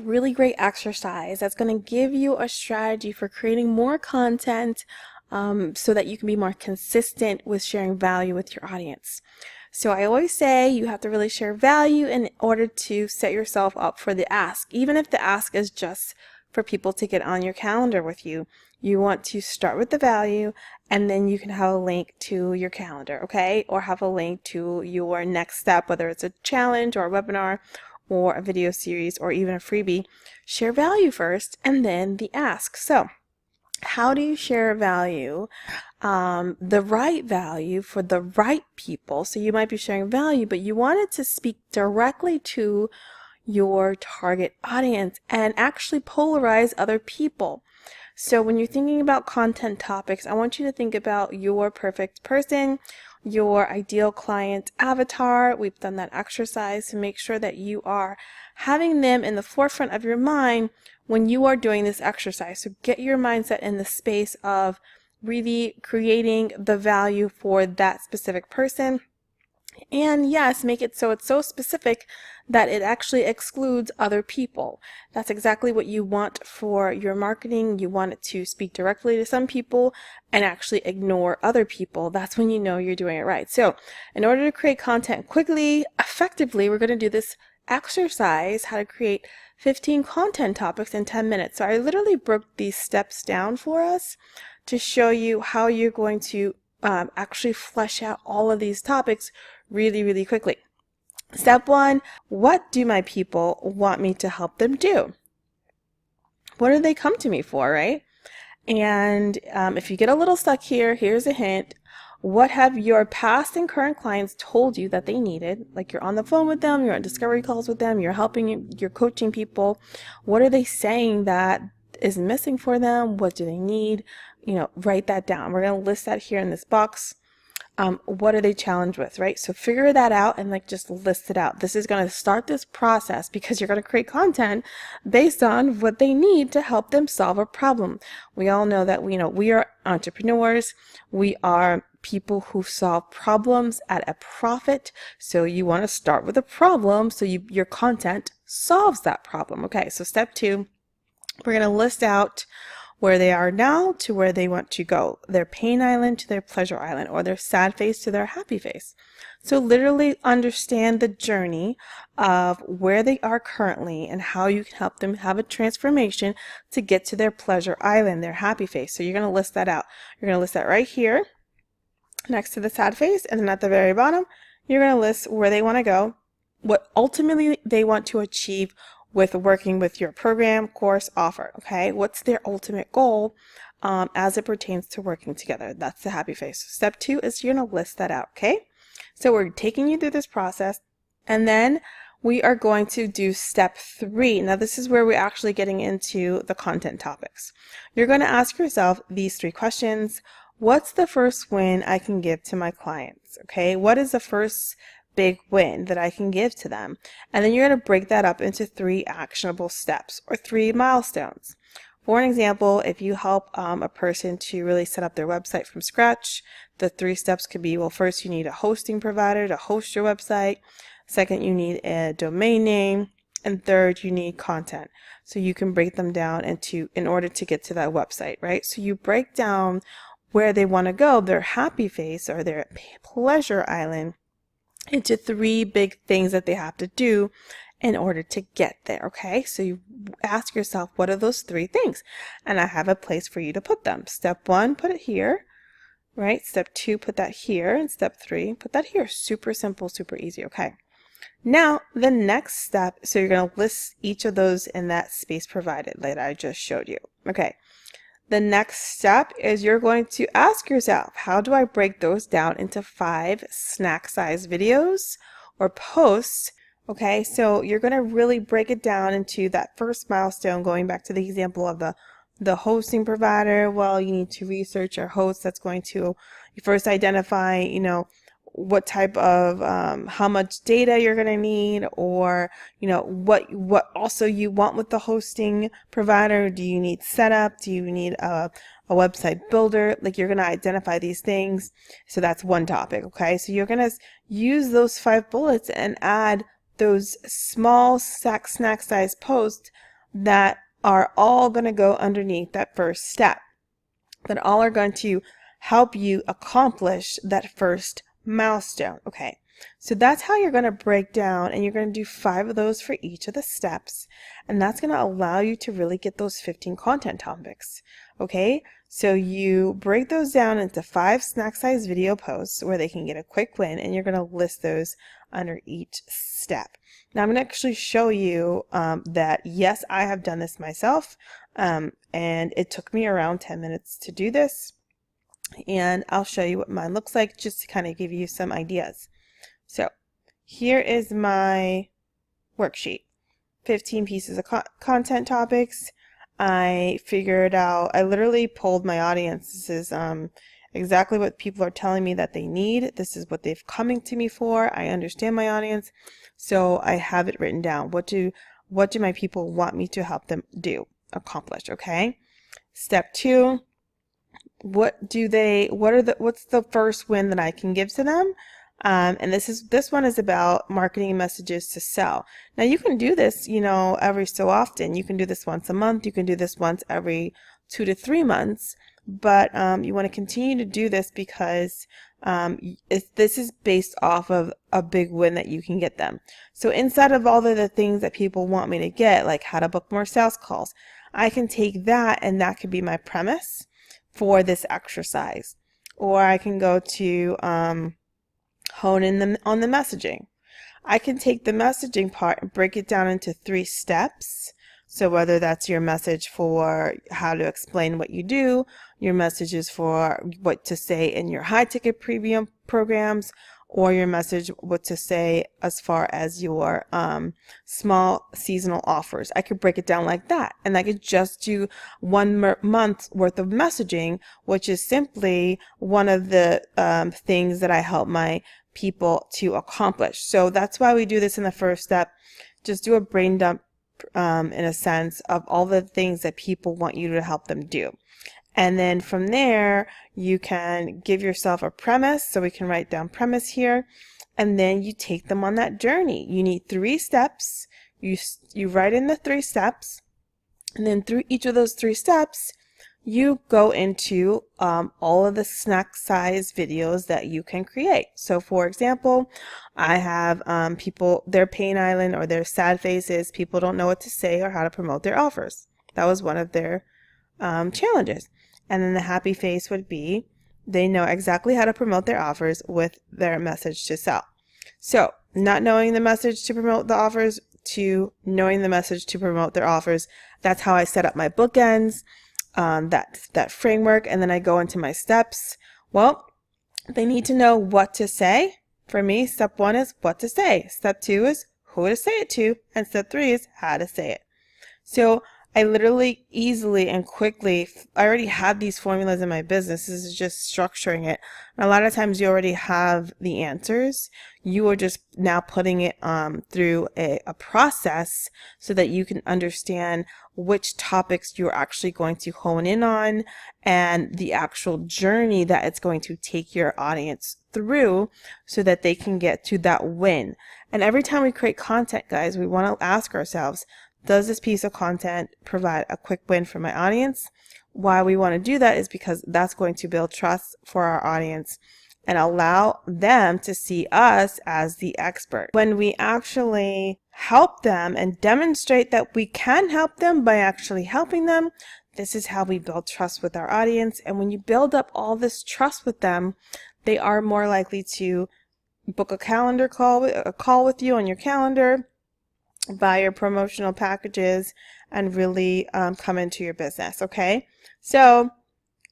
really great exercise that's going to give you a strategy for creating more content so that you can be more consistent with sharing value with your audience. So I always say you have to really share value in order to set yourself up for the ask. Even if the ask is just for people to get on your calendar with you, you want to start with the value, and then you can have a link to your calendar, okay? Or have a link to your next step, whether it's a challenge or a webinar or a video series or even a freebie. Share value first and then the ask. So how do you share value? The right value for the right people. So you might be sharing value, but you want it to speak directly to your target audience and actually polarize other people. So when you're thinking about content topics, I want you to think about your perfect person, your ideal client avatar. We've done that exercise to make sure that you are having them in the forefront of your mind when you are doing this exercise. So get your mindset in the space of really creating the value for that specific person. And yes, make it so it's so specific that it actually excludes other people. That's exactly what you want for your marketing. You want it to speak directly to some people and actually ignore other people. That's when you know you're doing it right. So in order to create content quickly, effectively, we're going to do this exercise, how to create 15 content topics in 10 minutes. So I literally broke these steps down for us to show you how you're going to actually flesh out all of these topics really, really quickly. Step one, what do my people want me to help them do? What do they come to me for, right? And if you get a little stuck here, here's a hint. What have your past and current clients told you that they needed? Like you're on the phone with them, you're on discovery calls with them, you're helping, you're coaching people. What are they saying that is missing for them? What do they need? Write that down. We're going to list that here in this box. What are they challenged with, right? So figure that out and just list it out. This is going to start this process because you're going to create content based on what they need to help them solve a problem. We all know that we are entrepreneurs. We are people who solve problems at a profit. So you want to start with a problem so your content solves that problem. Okay, so step two, we're going to list out where they are now to where they want to go, their pain island to their pleasure island, or their sad face to their happy face. So literally understand the journey of where they are currently and how you can help them have a transformation to get to their pleasure island, their happy face. So you're going to list that out. You're going to list that right here next to the sad face, and then at the very bottom, you're going to list where they want to go, what ultimately they want to achieve with working with your program, course, offer, okay? What's their ultimate goal as it pertains to working together? That's the happy face. Step two is you're going to list that out, okay? So we're taking you through this process, and then we are going to do step three. Now this is where we're actually getting into the content topics. You're going to ask yourself these three questions. What's the first win I can give to my clients, okay? What is the first big win that I can give to them? And then you're going to break that up into 3 actionable steps or 3 milestones. For an example, if you help a person to really set up their website from scratch, the 3 steps could be, well, first you need a hosting provider to host your website. Second, you need a domain name. And third, you need content. So you can break them down in order to get to that website, right? So you break down where they want to go, their happy face or their pleasure island, into 3 big things that they have to do in order to get there, okay? So you ask yourself, what are those 3 things? And I have a place for you to put them. Step 1, put it here, right? Step 2, put that here. And step 3, put that here. Super simple, super easy, okay? Now, the next step, so you're going to list each of those in that space provided that I just showed you, okay? The next step is you're going to ask yourself, how do I break those down into 5 snack-sized videos or posts? Okay, so you're going to really break it down into that first milestone, going back to the example of the hosting provider. Well, you need to research your host. That's going to first identify, what type of how much data you're going to need, or what also you want with the hosting provider. Do you need setup? Do you need a website builder? Like, you're going to identify these things. So that's one topic. Okay, so you're going to use those 5 bullets and add those small snack size posts that are all going to go underneath that first step, that all are going to help you accomplish that first milestone. Okay, so that's how you're going to break down, and you're going to do 5 of those for each of the steps, and that's going to allow you to really get those 15 content topics. Okay, so you break those down into 5 snack size video posts where they can get a quick win, and you're going to list those under each step. Now I'm going to actually show you that yes, I have done this myself, and it took me around 10 minutes to do this, and I'll show you what mine looks like just to kind of give you some ideas. So here is my worksheet, 15 pieces of content topics. I figured out, I literally polled my audience. This is exactly what people are telling me that they need. This is what they've coming to me for. I understand my audience, so I have it written down. What do my people want me to help them accomplish? Okay. Step 2, what's the first win that I can give to them? And this one is about marketing messages to sell. Now you can do this, every so often. You can do this once a month. You can do this once every 2 to 3 months. But you want to continue to do this because this is based off of a big win that you can get them. So inside of all of the things that people want me to get, like how to book more sales calls, I can take that, and that could be my premise for this exercise. Or I can go to hone in on the messaging. I can take the messaging part and break it down into 3 steps. So whether that's your message for how to explain what you do, your messages for what to say in your high ticket premium programs, or your message what to say as far as your small seasonal offers. I could break it down like that, and I could just do 1 month worth of messaging, which is simply one of the things that I help my people to accomplish. So that's why we do this in the first step. Just do a brain dump in a sense of all the things that people want you to help them do. And then from there, you can give yourself a premise. So we can write down premise here, and then you take them on that journey. You need 3 steps. You write in the 3 steps, and then through each of those 3 steps, you go into all of the snack size videos that you can create. So for example, I have people, their pain island or their sad faces, people don't know what to say or how to promote their offers. That was one of their challenges. And then the happy face would be, they know exactly how to promote their offers with their message to sell. So not knowing the message to promote the offers to knowing the message to promote their offers, that's how I set up my bookends. That framework, and then I go into my steps. Well, they need to know what to say. For me, step 1 is what to say. Step 2 is who to say it to, and step 3 is how to say it. So I literally easily and quickly, I already had these formulas in my business. This is just structuring it. And a lot of times you already have the answers. You are just now putting it through a process so that you can understand which topics you're actually going to hone in on and the actual journey that it's going to take your audience through so that they can get to that win. And every time we create content, guys, we want to ask ourselves, does this piece of content provide a quick win for my audience? Why we want to do that is because that's going to build trust for our audience and allow them to see us as the expert. When we actually help them and demonstrate that we can help them by actually helping them, this is how we build trust with our audience. And when you build up all this trust with them, they are more likely to book a call with you on your calendar, buy your promotional packages, and really come into your business. Okay, so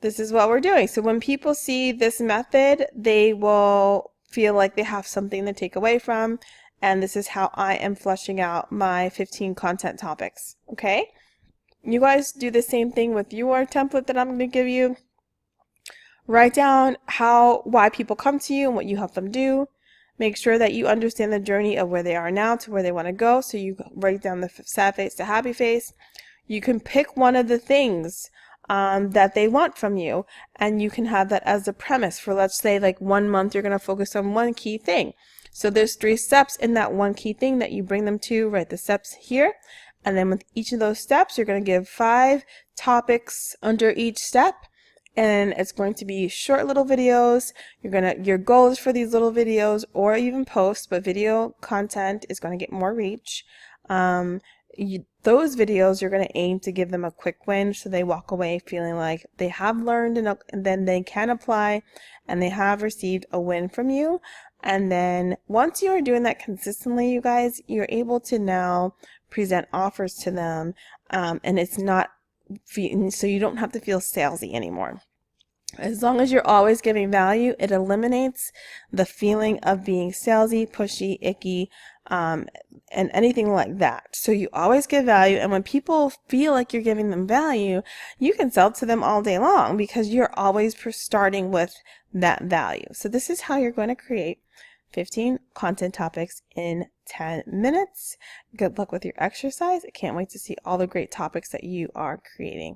this is what we're doing. So when people see this method, they will feel like they have something to take away from, and this is how I am fleshing out my 15 content topics. Okay, you guys do the same thing with your template that I'm going to give you. Write down why people come to you and what you help them do. Make sure that you understand the journey of where they are now to where they want to go. So you write down the sad face to happy face. You can pick one of the things that they want from you, and you can have that as a premise for, let's say, like 1 month you're going to focus on one key thing. So there's 3 steps in that one key thing that you bring them to. Write the steps here, And then with each of those steps, you're going to give 5 topics under each step. And it's going to be short little videos. Your goals for these little videos, or even posts, but video content is going to get more reach. Those videos, you're going to aim to give them a quick win, so they walk away feeling like they have learned and then they can apply and they have received a win from you. And then once you are doing that consistently, you guys, you're able to now present offers to them, and it's not, so you don't have to feel salesy anymore. As long as you're always giving value, it eliminates the feeling of being salesy, pushy, icky, and anything like that. So you always give value, and when people feel like you're giving them value, you can sell to them all day long because you're always starting with that value. So this is how you're going to create 15 content topics in 10 minutes. Good luck with your exercise. I can't wait to see all the great topics that you are creating.